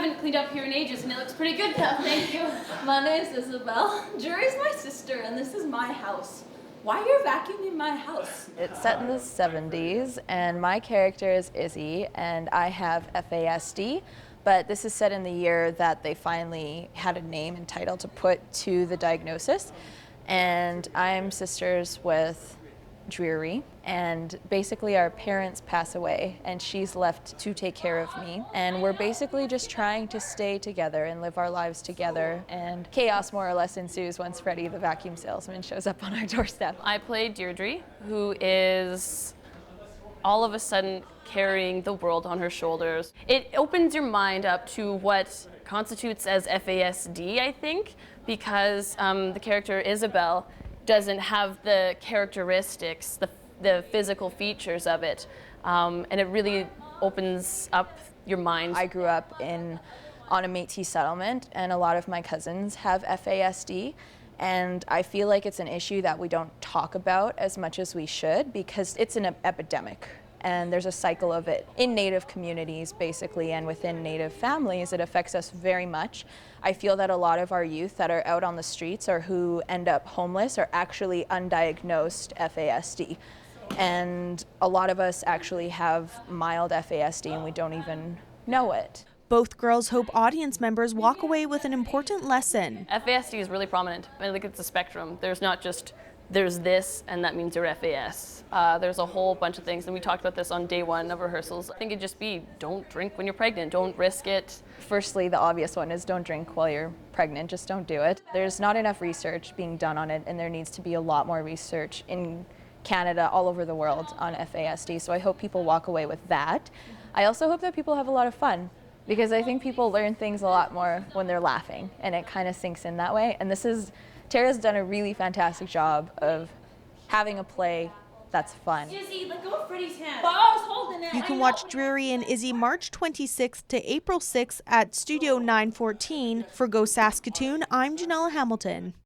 haven't cleaned up here in ages, and it looks pretty good now. Thank you. My name's Isabel. Dreary's my sister, and this is my house. Why are you vacuuming my house? It's set in the 70s, and my character is Izzy, and I have FASD, but this is set in the year that they finally had a name and title to put to the diagnosis. And I'm sisters with Dreary, and basically our parents pass away and she's left to take care of me, and we're basically just trying to stay together and live our lives together, and chaos more or less ensues once Freddie the vacuum salesman shows up on our doorstep. I play Deirdre, who is all of a sudden carrying the world on her shoulders. It opens your mind up to what constitutes as FASD, I think, because the character Isabel doesn't have the characteristics, the physical features of it, and it really opens up your mind. I grew up on a Métis settlement, and a lot of my cousins have FASD, and I feel like it's an issue that we don't talk about as much as we should, because it's an epidemic. And there's a cycle of it in Native communities, basically, and within Native families. It affects us very much. I feel that a lot of our youth that are out on the streets or who end up homeless are actually undiagnosed FASD. And a lot of us actually have mild FASD and we don't even know it. Both girls hope audience members walk away with an important lesson. FASD is really prominent. I think it's a spectrum. There's not just there's this and that means you're FAS. There's a whole bunch of things, and we talked about this on day one of rehearsals. I think it'd just be, don't drink when you're pregnant, don't risk it. Firstly, the obvious one is don't drink while you're pregnant, just don't do it. There's not enough research being done on it, and there needs to be a lot more research in Canada, all over the world, on FASD, so I hope people walk away with that. I also hope that people have a lot of fun, because I think people learn things a lot more when they're laughing, and it kind of sinks in that way. And Tara's done a really fantastic job of having a play that's fun. Izzy, let go of Freddie's hand. But I was holding it. You can watch Dreary and Izzy March 26th to April 6th at Studio 914. For Go Saskatoon, I'm Janella Hamilton.